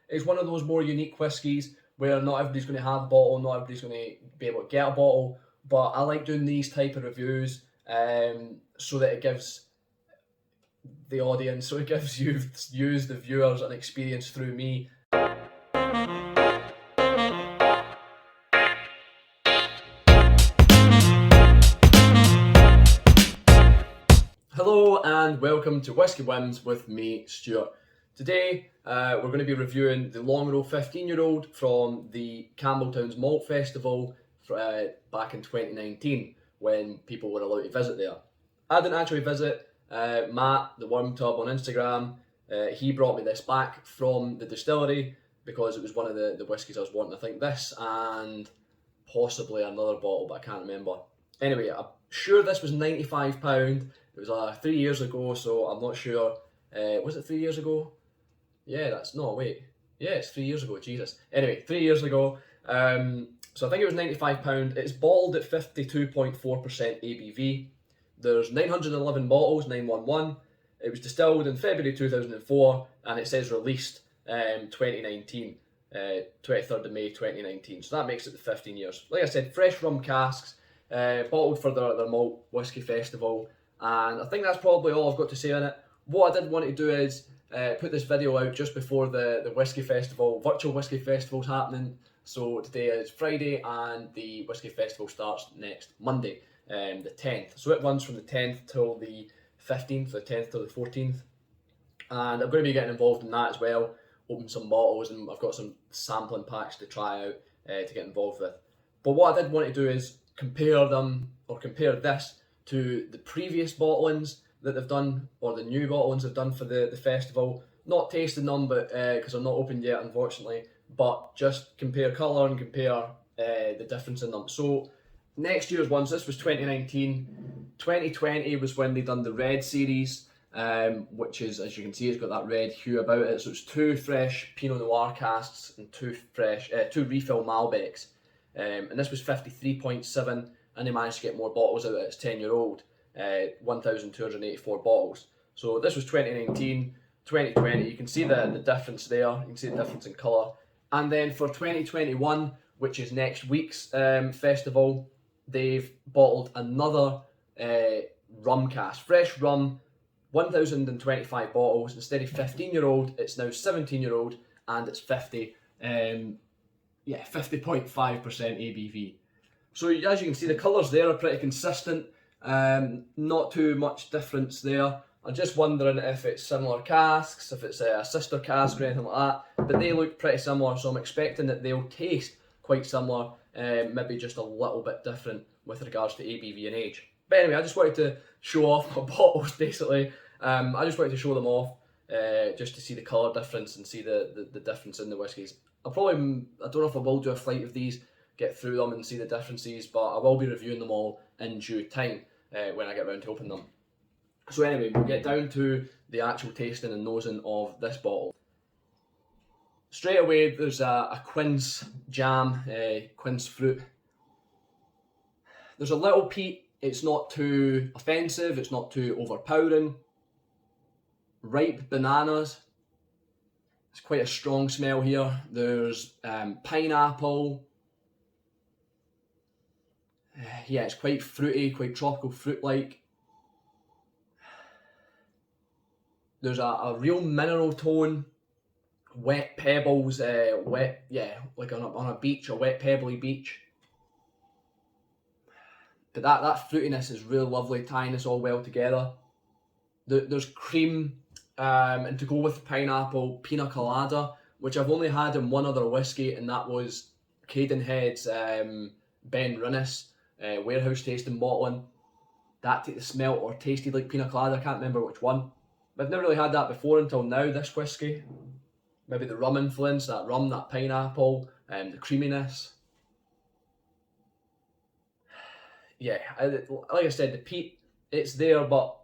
It's one of those more unique whiskies where not everybody's going to have a bottle, not everybody's going to be able to get a bottle, but I like doing these type of reviews so that it gives the audience, so it gives you, the viewers, an experience through me. Hello and welcome to Whisky Wins with me, Stuart. Today we're going to be reviewing the Longrow 15-year-old from the Campbeltown Malts Festival back in 2019 when people were allowed to visit there. I didn't actually visit. Matt, the Worm Tub on Instagram, he brought me this back from the distillery because it was one of the whiskies I was wanting. I think this and possibly another bottle, but I can't remember. Anyway, I'm sure this was £95. It was 3 years ago, so I'm not sure. Was it 3 years ago? Yeah, it's 3 years ago, Jesus. Anyway, 3 years ago. So I think it was £95. It's bottled at 52.4% ABV. There's 911 bottles, 911. It was distilled in February 2004, and it says released 2019, 23rd of May 2019. So that makes it the 15 years. Like I said, Fresh Rum Casks, bottled for their Malt Whisky Festival. And I think that's probably all I've got to say on it. What I did want to do is put this video out just before the Whisky Festival, virtual Whisky Festival's happening. So today is Friday and the Whisky Festival starts next Monday, the 10th. So it runs from the 10th till the 15th, the 10th till the 14th. And I'm going to be getting involved in that as well, open some bottles, and I've got some sampling packs to try out to get involved with. But what I did want to do is compare this to the previous bottlings that they've done, or the new bottlings they've done for the festival. Not tasting them, but because they're not opened yet, unfortunately. But just compare colour and compare the difference in them. So next year's ones, this was 2019. 2020 was when they done the red series, which is, as you can see, it's got that red hue about it. So it's 2 fresh Pinot Noir casks and 2 refill Malbecs. And this was 53.7. And they managed to get more bottles out of its 10-year-old, 1,284 bottles. So this was 2019, 2020. You can see the difference there. You can see the difference in colour. And then for 2021, which is next week's festival, they've bottled another rum cask, Fresh Rum, 1,025 bottles. Instead of 15-year-old, it's now 17-year-old, and it's 50.5% ABV. So as you can see, the colours there are pretty consistent, not too much difference there. I'm just wondering if it's similar casks, if it's a sister cask or anything like that, but they look pretty similar, so I'm expecting that they'll taste quite similar, maybe just a little bit different with regards to ABV and age. But anyway, I just wanted to show off my bottles basically. I just wanted to show them off just to see the colour difference and see the difference in the whiskies. I don't know if I will do a flight of these, get through them and see the differences, but I will be reviewing them all in due time when I get around to open them. So anyway, we'll get down to the actual tasting and nosing of this bottle. Straight away, there's a quince jam, quince fruit. There's a little peat. It's not too offensive, it's not too overpowering. Ripe bananas. It's quite a strong smell here. There's pineapple. Yeah, it's quite fruity, quite tropical fruit-like. There's a real mineral tone, wet pebbles, like on a beach, a wet pebbly beach. But that fruitiness is really lovely, tying this all well together. There's cream, and to go with the pineapple, pina colada, which I've only had in one other whiskey, and that was Cadenhead's Ben Rinnes warehouse tasting bottling. That smelt or tasted like pina colada, I can't remember which one. But I've never really had that before until now, this whiskey. Maybe the rum influence, that rum, that pineapple, the creaminess. Yeah, like I said, the peat, it's there, but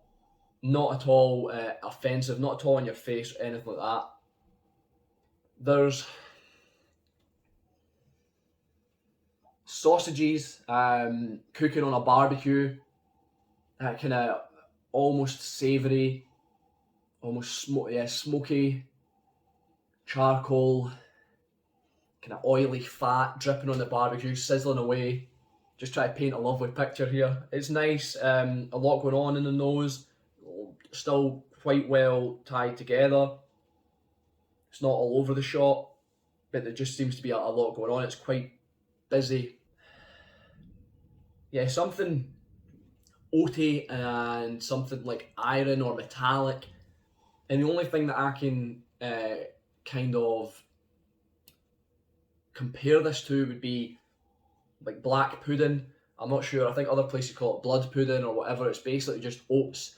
not at all offensive, not at all in your face or anything like that. There's sausages cooking on a barbecue, that kind of almost savoury, almost smoky charcoal, kind of oily fat dripping on the barbecue, sizzling away. Just try to paint a lovely picture here. It's nice, a lot going on in the nose, still quite well tied together. It's not all over the shop, but there just seems to be a lot going on. It's quite busy. Yeah, something oaty and something like iron or metallic. And the only thing that I can kind of compare this to would be like black pudding. I'm not sure. I think other places call it blood pudding or whatever. It's basically just oats,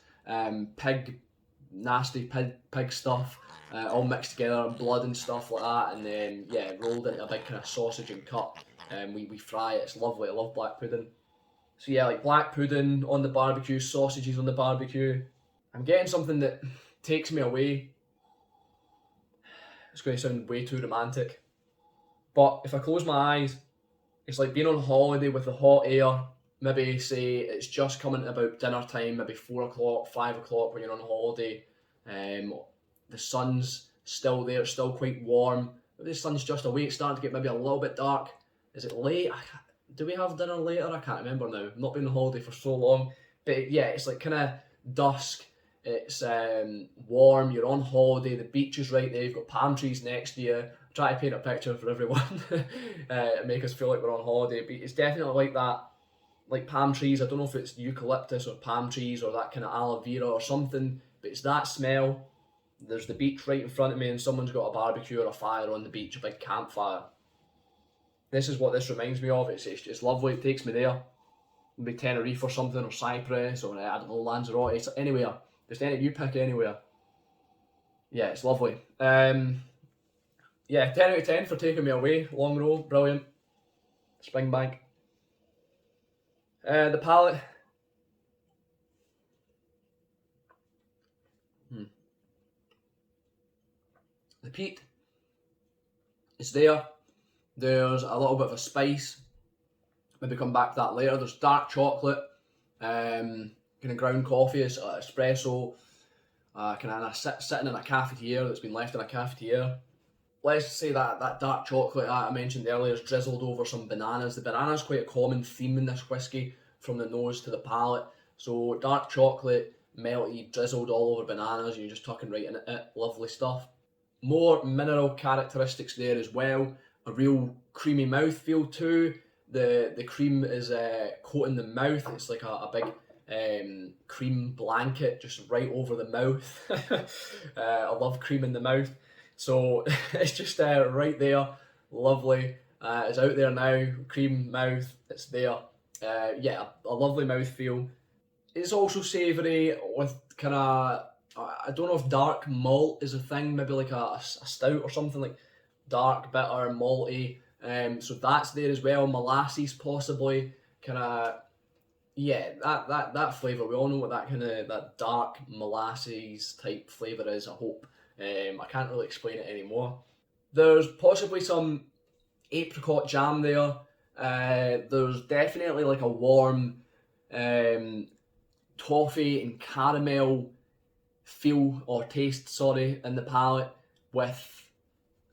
nasty pig stuff, all mixed together, and blood and stuff like that, and then yeah, rolled into a big kind of sausage and cut. We fry it. It's lovely. I love black pudding. So yeah, like black pudding on the barbecue, sausages on the barbecue. I'm getting something that takes me away. It's going to sound way too romantic, but if I close my eyes, it's like being on holiday with the hot air. Maybe say it's just coming to about dinner time, maybe 4 o'clock, 5 o'clock when you're on holiday. The sun's still there, it's still quite warm. Maybe the sun's just away, it's starting to get maybe a little bit dark. Is it late? Do we have dinner later? I can't remember now. I've not been on holiday for so long. But yeah, it's like kind of dusk. It's warm, you're on holiday, the beach is right there, you've got palm trees next to you. Try to paint a picture for everyone and make us feel like we're on holiday. But it's definitely like that, like palm trees. I don't know if it's eucalyptus or palm trees or that kind of aloe vera or something, but it's that smell. There's the beach right in front of me and someone's got a barbecue or a fire on the beach, a big campfire. This is what this reminds me of. It's lovely, it takes me there. Maybe Tenerife or something, or Cyprus, or I don't know, Lanzarote, so anywhere. Just you pick anywhere. Yeah, it's lovely. Yeah, 10 out of 10 for taking me away. Longrow, brilliant. Springbank. The palate. The peat is there. There's a little bit of a spice. Maybe come back to that later. There's dark chocolate. Kind of ground coffee, espresso. Kind of sitting in a cafetiere that's been left in a cafetiere. Let's say that dark chocolate I mentioned earlier is drizzled over some bananas. The banana's quite a common theme in this whiskey, from the nose to the palate. So dark chocolate, melty, drizzled all over bananas, and you're just tucking right in it. Lovely stuff. More mineral characteristics there as well. A real creamy mouthfeel too. The cream is coating the mouth. It's like a big cream blanket just right over the mouth. I love cream in the mouth. So it's just right there, lovely. It's out there now, cream mouth, it's there. Yeah, a lovely mouthfeel. It's also savoury with kind of, I don't know if dark malt is a thing, maybe like a stout or something, like dark, bitter, malty. So that's there as well, molasses possibly, kind of, yeah, that flavour. We all know what that dark molasses type flavour is, I hope. I can't really explain it anymore. There's possibly some apricot jam there. There's definitely like a warm toffee and caramel feel or taste, sorry, in the palate, with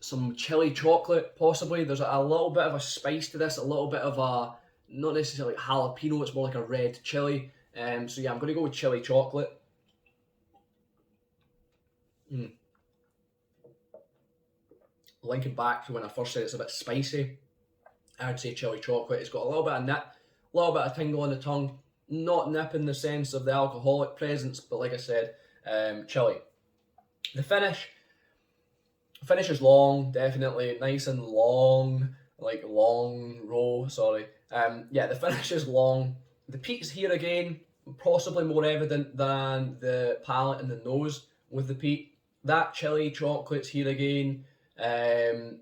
some chili chocolate possibly. There's a little bit of a spice to this, a little bit of a, not necessarily jalapeno, it's more like a red chili. So yeah, I'm going to go with chili chocolate. Linking back to when I first said it's a bit spicy, I'd say chili chocolate. It's got a little bit of nip, a little bit of tingle on the tongue. Not nip in the sense of the alcoholic presence, but like I said, chili. The finish is long, definitely nice and long, like Longrow, sorry. Yeah, the finish is long. The peat's here again, possibly more evident than the palate and the nose with the peat. That chili chocolate's here again. A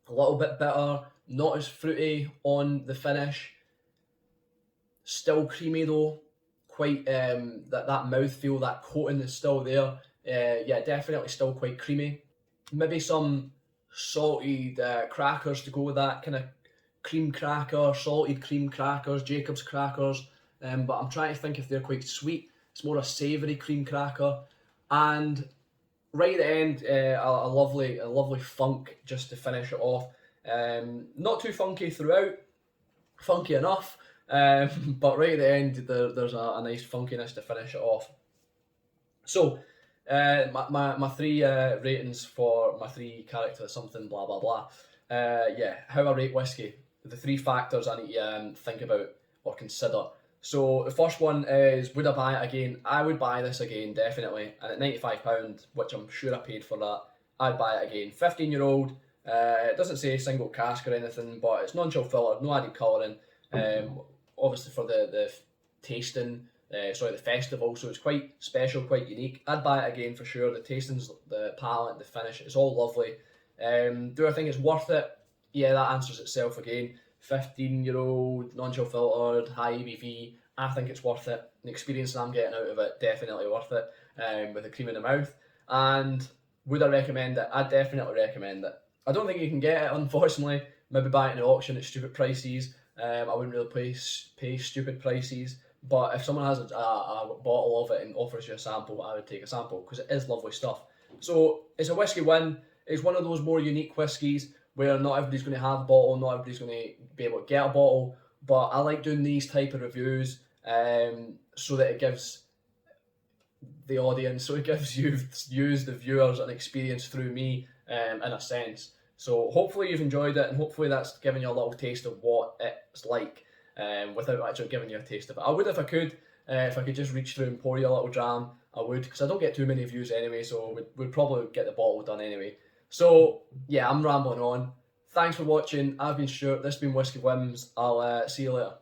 little bit bitter, not as fruity on the finish. Still creamy though, quite that mouthfeel, that coating is still there. Yeah, definitely still quite creamy. Maybe some salted crackers to go with that, kind of cream cracker, salted cream crackers, Jacob's crackers. But I'm trying to think if they're quite sweet. It's more a savoury cream cracker. And right at the end, a lovely funk just to finish it off. Not too funky throughout, funky enough, but right at the end there's a nice funkiness to finish it off. So, my three ratings for my three characters, something blah blah blah. Yeah, how I rate whiskey. The three factors I need to think about or consider. So the first one is, would I buy it again? I would buy this again, definitely. And at £95, which I'm sure I paid for that, I'd buy it again. 15-year-old. It doesn't say single cask or anything, but it's non-chill filtered, no added colouring. Obviously for the tasting, the festival, so it's quite special, quite unique. I'd buy it again for sure. The tastings, the palate, the finish, it's all lovely. Do I think it's worth it? Yeah, that answers itself again. 15-year-old, non-chill filtered, high ABV. I think it's worth it. The experience that I'm getting out of it, definitely worth it. With the cream in the mouth. And would I recommend it? I definitely recommend it. I don't think you can get it, unfortunately. Maybe buy it in the auction at stupid prices. I wouldn't really pay stupid prices. But if someone has a bottle of it and offers you a sample, I would take a sample because it is lovely stuff. So it's a Whisky Win. It's one of those more unique whiskies where not everybody's going to have a bottle, not everybody's going to be able to get a bottle. But I like doing these type of reviews so that it gives the audience, so it gives you, the viewers, an experience through me in a sense. So hopefully you've enjoyed it, and hopefully that's given you a little taste of what it's like without actually giving you a taste of it. I would if I could. If I could just reach through and pour you a little dram, I would, because I don't get too many views anyway, so we'd probably get the bottle done anyway. So, yeah, I'm rambling on. Thanks for watching. I've been Stuart. This has been Whisky Whims. I'll see you later.